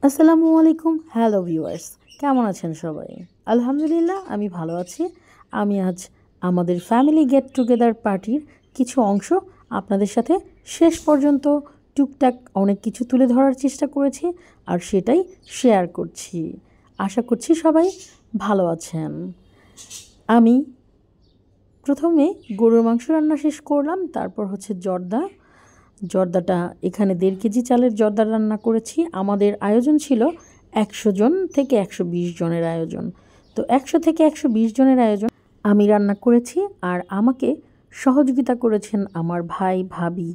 আসসালামু আলাইকুম। Hello viewers, কেমন আছেন সবাই? আলহামদুলিল্লাহ আমি ভালো আছি। আমি আজ আমাদের ফ্যামিলি গেট টুগেদার পার্টির কিছু অংশ আপনাদের সাথে শেষ পর্যন্ত টুকটাক অনেক কিছু তুলে ধরার চেষ্টা করেছি আর সেটাই শেয়ার করছি। আশা করছি সবাই ভালো আছেন। আমি প্রথমে গরুর মাংস রান্না শেষ করলাম, তারপর হচ্ছে জর্দাটা এখানে 1.5 কেজি চালের জর্দা রান্না করেছি। আমাদের আয়োজন ছিল 100 জন থেকে 120 জনের আয়োজন। তো 100 থেকে 120 জনের আয়োজন আমি রান্না করেছি, আর আমাকে সহযোগিতা করেছেন আমার ভাই, ভাবি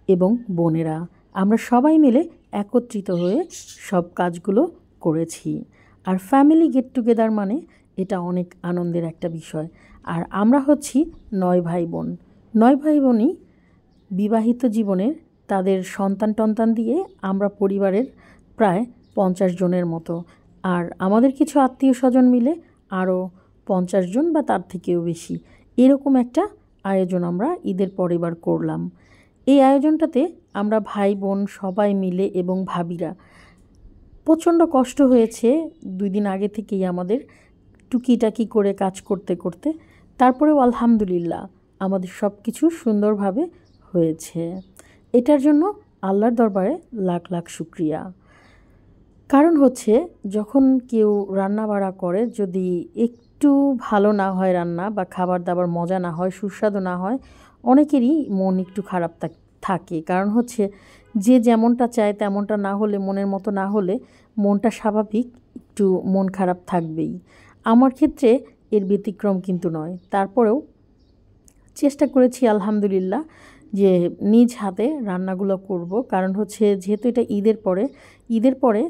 এবং বোনেরা। আমরা সবাই মিলে একত্রিত হয়ে সব কাজগুলো করেছি। আর ফ্যামিলি গেট টুগেদার মানে এটা অনেক আনন্দের একটা বিষয়। আর আমরা হচ্ছি 9 ভাই বোন। 9 ভাই বোনই বিবাহিত জীবনের তাদের সন্তান দিয়ে আমরা পরিবারের প্রায় 50 জনের মতো। আর আমাদের কিছু আত্মীয় স্বজন মিলে আরও 50 জন বা তার থেকেও বেশি, এরকম একটা আয়োজন আমরা ঈদের পরেবার করলাম। এই আয়োজনটাতে আমরা ভাই বোন সবাই মিলে এবং ভাবিরা প্রচণ্ড কষ্ট হয়েছে 2 দিন আগে থেকেই আমাদের টুকিটাকি করে কাজ করতে করতে। তারপরেও আলহামদুলিল্লাহ আমাদের সব কিছু সুন্দরভাবে হয়েছে। এটার জন্য আল্লাহর দরবারে লাখ লাখ শুকরিয়া। কারণ হচ্ছে যখন কেউ রান্না বাড়া করে, যদি একটু ভালো না হয় রান্না বা খাবার দাবার মজা না হয়, সুস্বাদু না হয়, অনেকেরই মন একটু খারাপ থাকে। কারণ হচ্ছে যে যেমনটা চায় তেমনটা না হলে, মনের মতো না হলে মনটা স্বাভাবিক একটু মন খারাপ থাকবেই। আমার ক্ষেত্রে এর ব্যতিক্রম কিন্তু নয়। তারপরেও চেষ্টা করেছি আলহামদুলিল্লাহ যে নিজ হাতে রান্নাগুলো করব। কারণ হচ্ছে যেহেতু এটা ঈদের পরে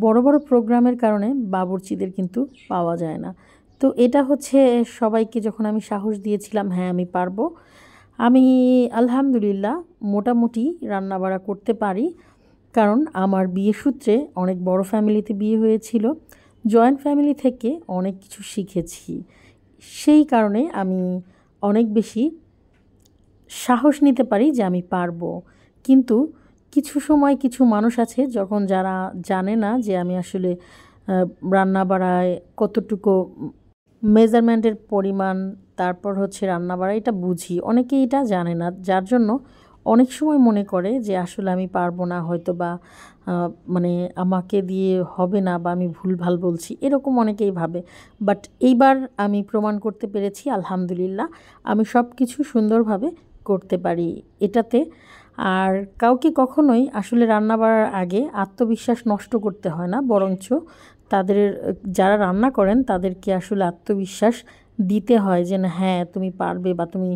বড় বড় প্রোগ্রামের কারণে বাবুর্চিদের কিন্তু পাওয়া যায় না। তো এটা হচ্ছে সবাইকে যখন আমি সাহস দিয়েছিলাম হ্যাঁ আমি পারবো, আমি আলহামদুলিল্লাহ মোটামুটি রান্নাবাড়া করতে পারি। কারণ আমার বিয়ে সূত্রে অনেক বড় ফ্যামিলিতে বিয়ে হয়েছিল, জয়েন্ট ফ্যামিলি থেকে অনেক কিছু শিখেছি। সেই কারণে আমি অনেক বেশি সাহস নিতে পারি যে আমি পারবো। কিন্তু কিছু সময় কিছু মানুষ আছে যখন যারা জানে না যে আমি আসলে রান্না বাড়ায় কতটুকু মেজারমেন্টের পরিমাণ, তারপর হচ্ছে রান্না বাড়া এটা বুঝি, অনেকেই এটা জানে না, যার জন্য অনেক সময় মনে করে যে আসলে আমি পারবো না, হয়তো বা মানে আমাকে দিয়ে হবে না বা আমি ভুলভাল বলছি, এরকম অনেকেই ভাবে। বাট এইবার আমি প্রমাণ করতে পেরেছি আলহামদুলিল্লাহ আমি সব কিছু সুন্দরভাবে করতে পারি এটাতে। আর কাউকে কখনোই আসলে রান্না বাড়ার আগে আত্মবিশ্বাস নষ্ট করতে হয় না, বরঞ্চ তাদের যারা রান্না করেন তাদেরকে আসলে আত্মবিশ্বাস দিতে হয় যে না হ্যাঁ তুমি পারবে বা তুমি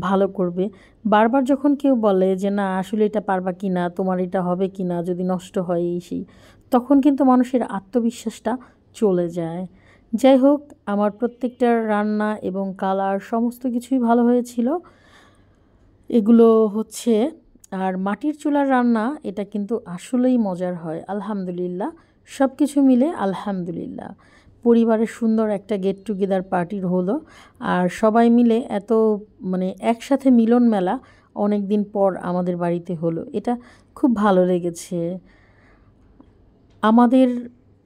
ভালো করবে। বারবার যখন কেউ বলে যে না আসলে এটা পারবা কি না, তোমার এটা হবে কি না, যদি নষ্ট হয় এই সেই, তখন কিন্তু মানুষের আত্মবিশ্বাসটা চলে যায়। যাই হোক, আমার প্রত্যেকটা রান্না এবং কালার সমস্ত কিছুই ভালো হয়েছিল। এগুলো হচ্ছে আর মাটির চুলার রান্না, এটা কিন্তু আসলেই মজার হয় আলহামদুলিল্লাহ। সব কিছু মিলে আলহামদুলিল্লাহ পরিবারের সুন্দর একটা গেট টুগেদার পার্টির হলো। আর সবাই মিলে এত একসাথে মিলন মেলা অনেক দিন পর আমাদের বাড়িতে হলো, এটা খুব ভালো লেগেছে। আমাদের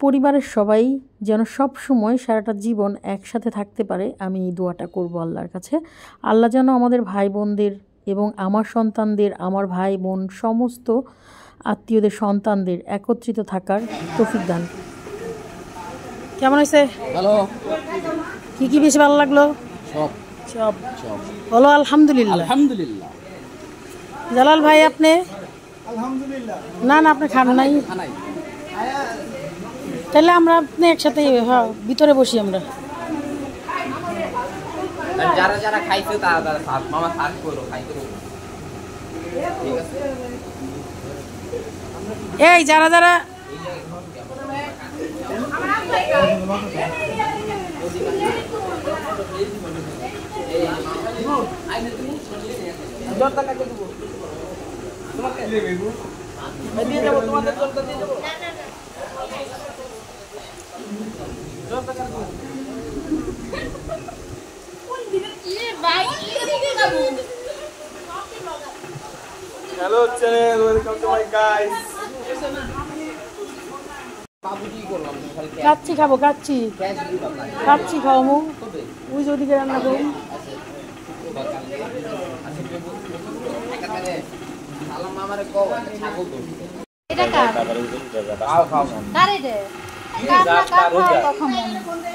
পরিবারের সবাই যেন সব সময় সারাটা জীবন একসাথে থাকতে পারে, আমি এই দোয়াটা করব আল্লাহর কাছে। আল্লাহ যেন আমাদের ভাই বোনদের এবং আমার সন্তানদের, আমার ভাই বোন সমস্ত আত্মীয়দের সন্তানদের একত্রিত থাকার তৌফিক দান। কেমন হয়েছে? ভালো। কি বেশি ভালো লাগলো? সব সব বলো আলহামদুলিল্লাহ। আলহামদুলিল্লাহ। জালাল ভাই আপনি? আলহামদুলিল্লাহ। না আপনি খান নাই? তাহলে আমরা আপনি একসাথে ভিতরে বসি আমরা। যারা যারা খাইছে তারা মামা সার্চ করো খাইতে। ঠিক আছে, এই যারা যারা দিয়ে যাবো তোমাদের জলটা দিয়ে যাবো। Hello channel, welcome to my guys. বাবুজি করলাম খালি কাচ্চি খাবো, কাচ্চি ক্যাশ দিবা কাচ্চি খাওয়ামু। কবে ওই যে ওদিকে রান্না করুন। সালাম আমারে কও ছাগল তো এটা কার? খাও খাও কার এটা? কার না কার খাওয়ার কথা মনে?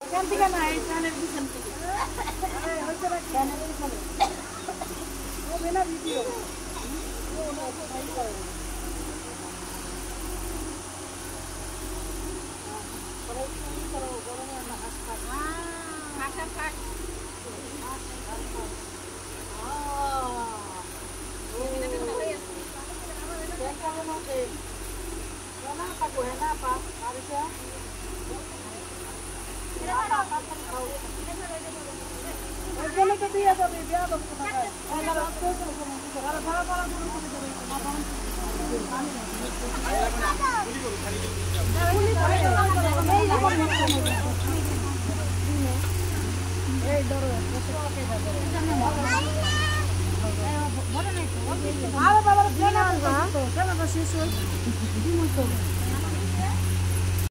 এখান থেকে না, এই ফ্যানের পিছন থেকে। ফ্যানের পিছনে। হবে না ভিডিও।